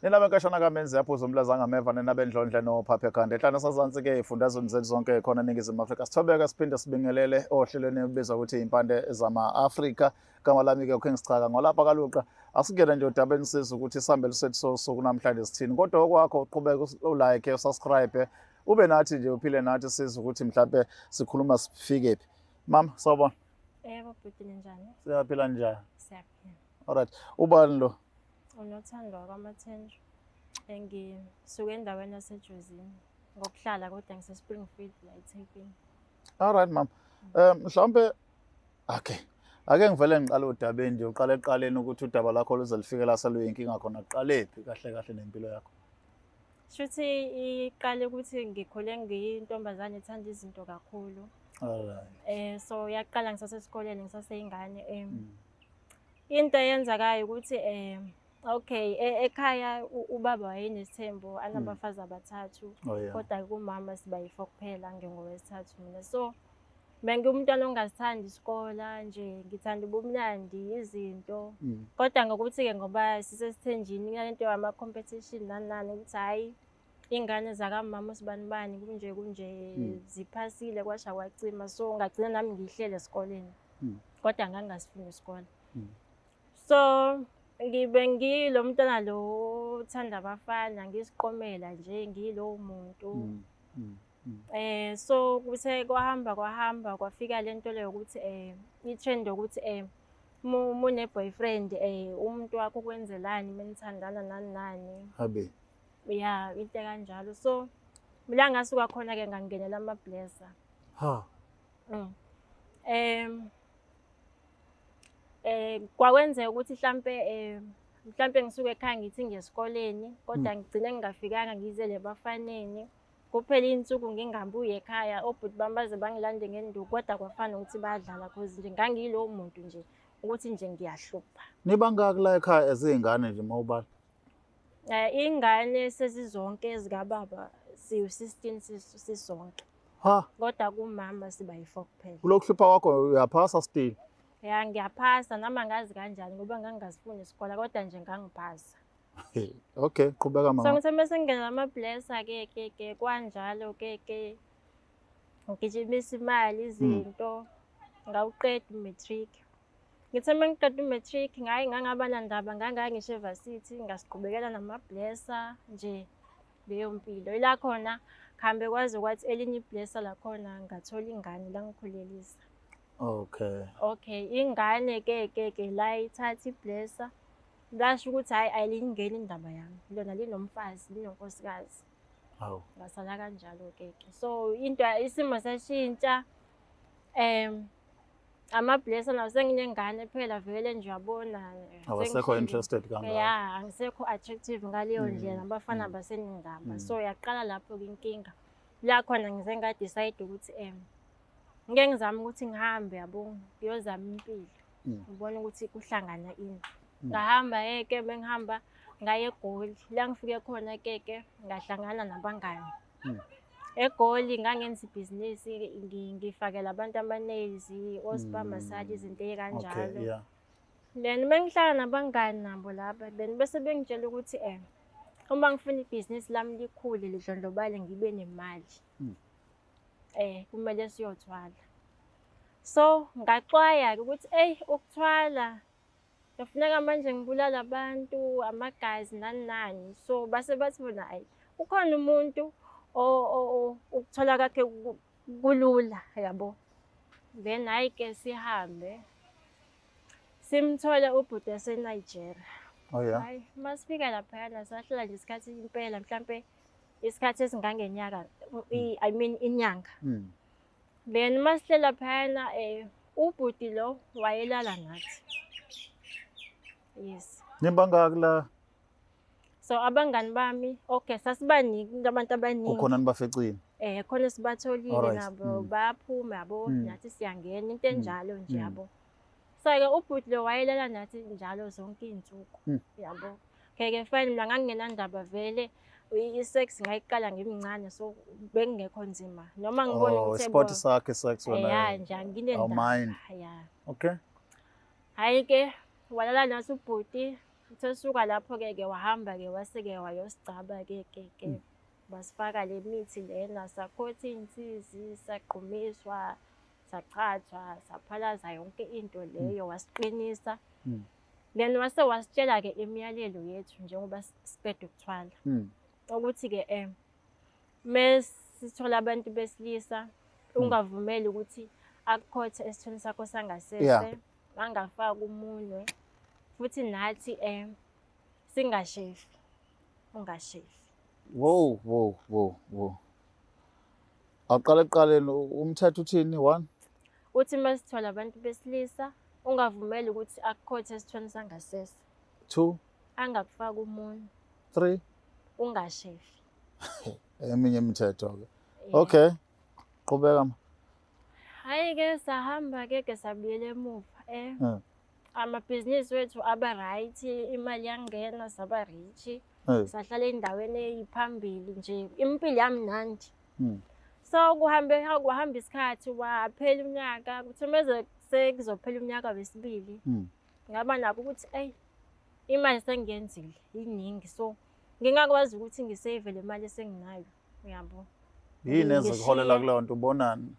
Nina benkashana kamenzi yaphuza umlaza ngameva nina bendlondle nophaphe ekhanda ehlana sazansi-ke ey'fundazweni zethu zonke khona eNingizimu Afrika. Sithobeka siphinde sibingelele ohlelweni obizwa ukuthi iy'mpande zama-Afrika. Igama lami-ke uKings Chaka ngolapha kaluqa. Asingene nje odabeni sizwe ukuthi isihambelo sethu sosuku namhlanje sithini. Kodwa okwakho uqhubeka ulike, usubscribe, ube nathi nje uphile nathi sizwe ukuthi mhlawumbe sikhuluma sifikephi. Mama, sawubona. Yebo bhuti ninjani? Siyaphila njani? Siyaphila. Alright. Ubani lo? Unothandwa kwaMathenjwa. Ngisuke endaweni yaseJozini. Ngokuhlala kodwa ngise-Springfield la eThekwini. Alright mama. Mhlawumbe okay. Ake ngivele ngiqale udabeni nje uqale eqaleni ukuthi udaba lakho luze lifike la seluyinkinga khona kuqalephi kahle kahle nempilo yakho. Shuthi iqale ukuthi ngikhule ngiyintombazane ethanda izinto kakhulu. Alright. So yaqala ngisasesikoleni ngisaseyingane into eyenzakayo ukuthi okay ekhaya ubaba wayenesithembo anabafazi abathathu kodwa kumama siba yi4 kuphela ngingowesithathu mina. So bengiwumntwana ongasithandi isikole nje ngithanda ubumnandi izinto kodwa ngokuthi-ke ngoba sisesithenjini lento yama competition nani ukuthi hayi ingane zakamama usibanibani kunje ziphasile kwasha kwacima. So ngagcina nami ngihlele esikoleni kodwa ngangasifuni isikole. So ngibe ngilo mntwana lo uthanda abafana ngisiqomela nje ngilo umuntu. So kuse kwahamba kwafika lento leyo ukuthi i-trend yokuthi mune boyfriend umuntu wakho kwenzelani menithandana nani. Habe. Yeah, into kanjalo. So mina ngasuka khona ke ngangenela ama-blesser. Ha. Kwakwenzeka ukuthi mhlampe ngisuke ekhaya ngithi ngiyesikoleni kodwa ngigcine ngingafikanga ngizele bafaneni. Kuphela insuku ngingambuye ekhaya obhuti bami baze bangilande ngenduku kodwa kwafana ukuthi bayadlala cause nje ngangilo muntu nje ukuthi nje ngiyahlupha. Nibangaki la ekhaya ezingane nje mawubala? Ingane sezizonke ezikababa siyu-16 sisonke. Ha. Kodwa kumama siba yi4 kuphela. Kulokuhlupha kwakho uyaphasa still? Ya ngiyaphasa noma ngazi kanjani ngoba ngangasifuni isikole kodwa nje ngangiphasa. Okay, qhubeka mama. So ngithe mase ngena ama-blesser ke kwanjalo ke ngigijimisa imali izinto ngawuqeda umatric. Ngithe mengiqeda umatric ngangaba nandaba ngangisho eVarsity ngasiqhubekela nama-blesser nje leyo mpilo. Ila khona khambe kwaze kwathi elinye i-blesser la khona ngathola ingane la ngikhulelisa. Okay, ingane ke la ithatha i-blesser lasho ukuthi hayi ayilingeni indaba yami lona linomfazi linonkosikazi. Hawu. Ngasala kanjalo ke. So isimo sashintsha ama-blesser nawo senginengane phela vele nje yabona. Awasekho interested kangaka. Yeah, angisekho attractive ngaleyo ndlela abafana baseningaba. So yaqala lapho ke inkinga. La khona ngize ngadecide ukuthi ngeke ngizame ukuthi ngihambe yabo ngiyozama impilo. Ngibona ukuthi kuhlangana ini. Ngahamba ke bengihamba ngaye eGoli. La ngifike khona ke ngahlangana nabangani. eGoli ngangenza ibhizinisi ngifakela abantu ama-nails, ospa massage izinto ezikanjalo. Yeah. Then mengihlala nabangani nabo lapha bese bengitshela ukuthi uma ngifuna ibhizinisi lami likhule lidlondlobale ngibe nemali. Kumele siyothwala. So ngaxwaya ukuthi ukuthwala kufuneka manje ngibulala abantu amagazi nani. So base bathi bona ukhona umuntu ukuthola kakhe kulula yabo. Then hayi ke sihambe simthola ubhuti waseNigeria. Oh yeah. Hayi masifika lapha sahlala nje isikhathi impela mhlambe isikhathi esingangenyanga I mean inyanga. Then masihlela phana ubhuti lo wayelala nathi. Yes. Nimbangaki la? So abangani bami okay sasibaningi abantu abaningi. Ukhona nibafecile? Khona sibatholile nabo baphuma yabo nathi siyangena into enjalo nje yabo. So ke ubhuti lo wayelala nathi njalo zonke izinsuku yabo. Ke fine mina ngangingenandaba vele i-sex ngayiqala ngimncane so bengekho nzima noma ngibona ukuthi sport sakhe sex wena. Yeah nje nginendaba. Mind. Yeah. Okay. Hayi ke walala nathi ubhuti Sesuka lapho-ke wahamba-ke wase-ke wayosigcaba-ke wasifaka le mithi lena, sakhotha iy'nsizi, sagqumiswa, sachathwa, saphalaza yonke into leyo, wasiqinisa. Then wase wasitshela-ke imiyalelo yethu njengoba siqeda ukuthwala. Ukuthi-ke mesithola abantu besilisa ungavumeli ukuthi akukhothe esithweni sakho sangasese, angafaki umunwe, futhi nathi singashefi, ungashefi. Wow. Aqala ekuqaleni umthetho uthini? 1 Uthi mesithola abantu besilisa ungavumeli ukuthi akukhothe esithweni sangasese. 2 Angakufaki umunwe. 3 Ungashefi. eminye imithetho-ke. Okay, qhubeka. Hhayi-ke sahamba-ke sabuyela emuva. Amabhizinisi wethu aba right, imali yangena, saba rich. Sahlala ey'ndaweni ey'phambili nje, impilo yamnandi. So kuhamba isikhathi, waphela unyaka, kuthi meze sekuzophela unyaka wesibili, ngaba nakho ukuthi imali sengiyenzile iningi, so ngingakwazi ukuthi ngisave le mali esenginayo, uyabo. Yini ezikuholela kuleyo nto, ubonani?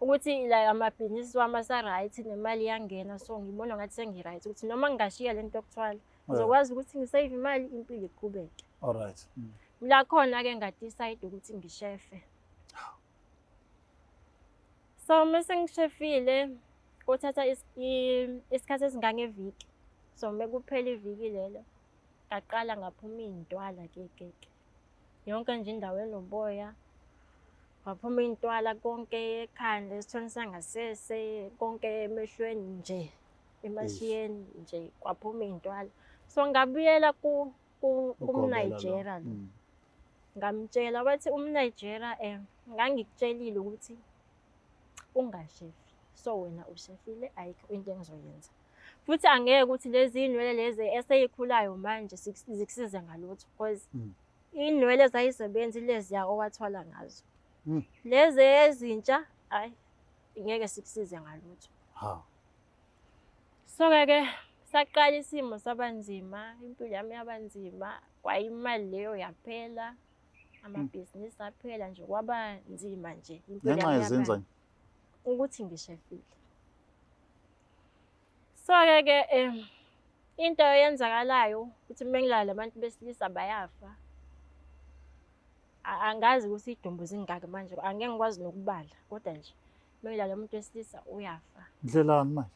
Ukuthi la amabhizinisi wami asa-right, nemali iyangena, so ngibona ngathi sengi-right ukuthi noma ngingashiya lento yokuthwala ngizokwazi ukuthi ngisave imali, impilo iqhubeke. Alright. La khona-ke nga-decide ukuthi ngishefe. So mase ngishefile kuthatha isikhathi esingangeviki. So mekuphela iviki lelo ngaqala ngaphuma iy'ntwala yonke nje indawo enoboya. Waphuma iy'ntwala konke ekhanda, esithweni sangasese, konke emehlweni nje, emashiyeni nje kwaphuma iy'ntwala. So ngabuyela kumNigeria lo. Ngamtshela wathi umNigeria ngangikutshelile ukuthi ungashefi. So wena ushefile, ayikho into engizoyenza. Futhi angeke ukuthi lezi iy'nwele lezi eseyikhulayo manje zikusize ngalutho, because iy'nwele zayisebenza leziya owathwala ngazo. Lezi ezintsha ngeke sikusize ngalutho. So-ke saqala isimo saba nzima, impilo yami yaba nzima, kwayimali leyo yaphela, amabhizinisi aphela nje, kwaba nzima nje. Ngenxa yezinza ukuthi ngishefile. So-ke into eyenzakalayo ukuthi mengilala abantu besilisa bayafa. Angazi ukuthi idumbu zingaki manje, angeke ngikwazi nokubala, kodwa nje mengilala umuntu wesilisa uyafa. ndlelani manje?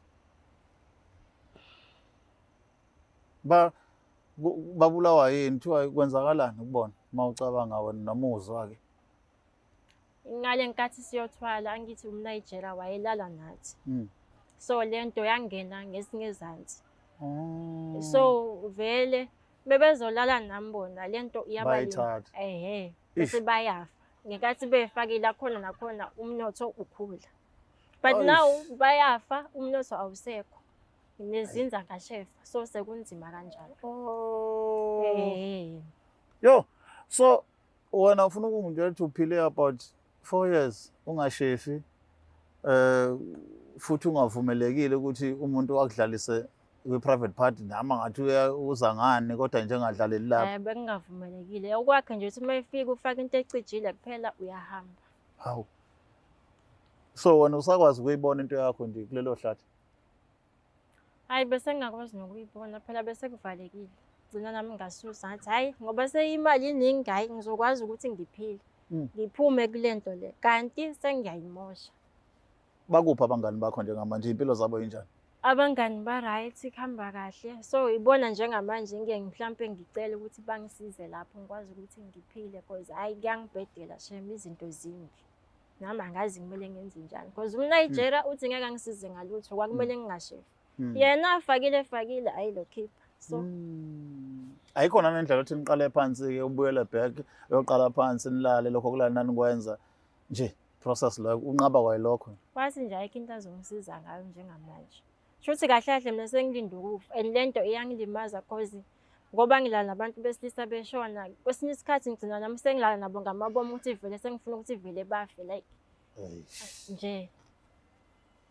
Babulawa yini? Kuthiwa kwenzakalani ukubona uma ucabanga wena noma uzwa-ke? Ngale nkathi siyothwala angithi umNigeria wayelala nathi. So lento yangena ngesingezansi. So vele bebezolala nami bona lento iyabalima. Bese bayafa. Ngenkathi befakile khona nakhona umnotho ukhula. But now bayafa, umnotho awusekho. Nezinza ngashefa, so sekunzima kanjalo. Yo, so wena ufuna ukungitshela ukuthi uphile about 4 years ungashefi, futhi ungavumelekile ukuthi umuntu akudlalise kwi-private party, noma ngathi uza ngani kodwa nje engadlaleli lapho. Bengingavumelekile. Okwakhe nje ukuthi uma efika ufaka into ecijile kuphela uyahamba. Hawu. So wena usakwazi ukuyibona into yakho nje kulelo hlathi? Hayi, bese ngingakwazi nokuyibona phela, bese kuvalekile. Gcina nami ngasusa ngathi hayi, ngoba seyimali iningi, hayi ngizokwazi ukuthi ngiphile, ngiphume kulento le, kanti sengiyayimosha. Bakuphi abangani bakho njengamanje, impilo zabo injani? Abangani ba-right, kuhamba kahle. So ibona njengamanje ngeke mhlampe ngicele ukuthi bangisize lapho ngikwazi ukuthi ngiphile, because hayi kuyangibhedela shem, izinto zimbi. Nami angazi kumele ngenze njani, because umNigeria uthi ngeke angisize ngalutho, kwakumele ngingashefi. Yena afakile hayi lo keep. So ayikhona nendlela ukuthi niqale phansi-ke ubuyele back uyoqala phansi nilale lokho kulala nanikwenza nje process lo unqaba kwayilokho? Wathi nje ayikho into azongisiza ngayo njengamanje. Shuthi kahle kahle mina sengilinde ukufa, and lento iyangilimaza because ngoba ngilala nabantu besilisa beshona, kwesinye isikhathi ngigcina nami sengilala nabo ngamabomu ukuthi vele sengifuna ukuthi vele bafe like nje.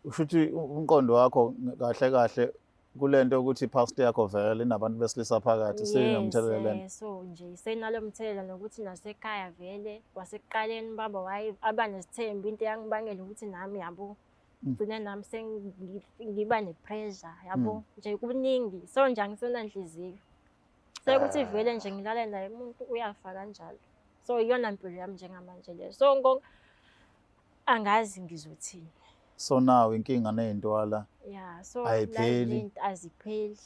Ushuthi umqondo wakho kahle kahle kulento ukuthi ipast yakho vele inabantu besilisa phakathi sinomthelela lento. So nje senalomthelela nokuthi nasekhaya vele wasekuqaleni baba aba nesithembu into yangibangela ukuthi nami yabo ngcina nami sengiba nepressure yabo nje kuningi so nje angisona inhliziyo sekuthi vele nje ngilale naye umuntu uyafa kanjalo so iyona impilo yami njengamanje le so angazi ngizothini. So now inkinga nezintwala so ayipheli azipheli.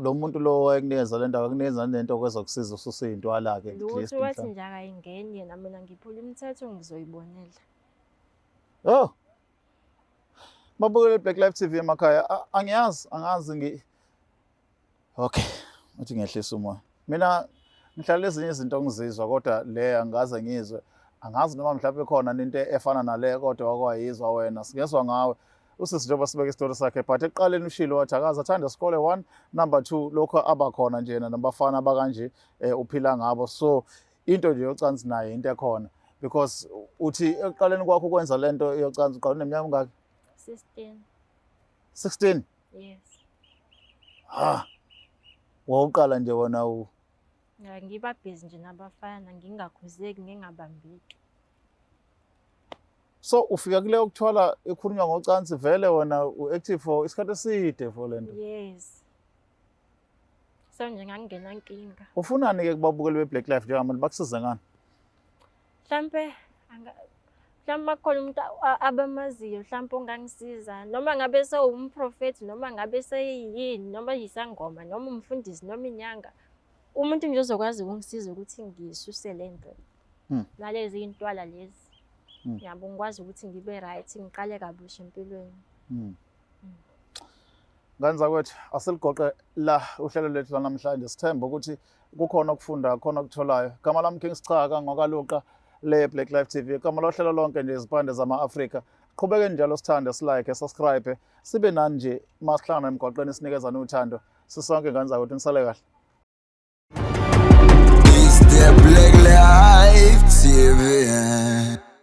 Lo muntu lo wakunikeza lento akunikeza lento kwezokusiza usuzintwala ke ukuthi wathi nje akayingeni yena mina ngiphula imithetho ngizoyibonela. Oh mabukele Black Life TV emakhaya angazi okay uthi ngehlisa umoya mina ngihlala ezinye izinto ngizizwa kodwa le angaze ngizwe angazi noma mhlawumbe khona into efana nale kodwa wakwayizwa wena singezwa ngawe usisi njengoba sibeka isitori sakhe but eqaleni ushilo wathi akaza athanda isikole 1 number 2 lokho abakhona nje nabafana abakanje uphila ngabo so into nje yocansi naye into ekhona because uthi eqaleni kwakho ukwenza lento yocansi uqala neminyaka ngaki 16 yes wawuqala nje wona ngiba busy nje nabafana ngingakhuzeki ngingabambiki. So ufika kule ukuthwala ekhulunywa ngocansi vele wena uactive for isikhathi eside for lento. Yes. So nje ngangena inkinga. Ufunani ke kubabukeli beBlack Life njengamanje bakusize ngani? Mhlambe khona umuntu abamaziyo mhlambe ongangisiza noma ngabe sewumprofeti noma ngabe seyini noma yisangoma noma umfundisi noma inyanga umuntu nje uzokwazi ukungisiza ukuthi ngisuse lento nalezi intwala lezi yabo ngikwazi ukuthi ngibe right ngiqale kabusha empilweni. Nganza kwethu asiligoqe la uhlelo lethu namhlanje sithemba ukuthi kukhona ukufunda khona ukutholayo. Gama lami King Sichaka ngokaluqa le Black Life TV. Gama lohlelo lonke nje izipande zama-Afrika. Qhubeke njalo sithande silike subscribe sibe nani nje masihlangana emgwaqweni sinikezana uthando. Sisonke nganza ukuthi nisale kahle. It's the Black Life TV.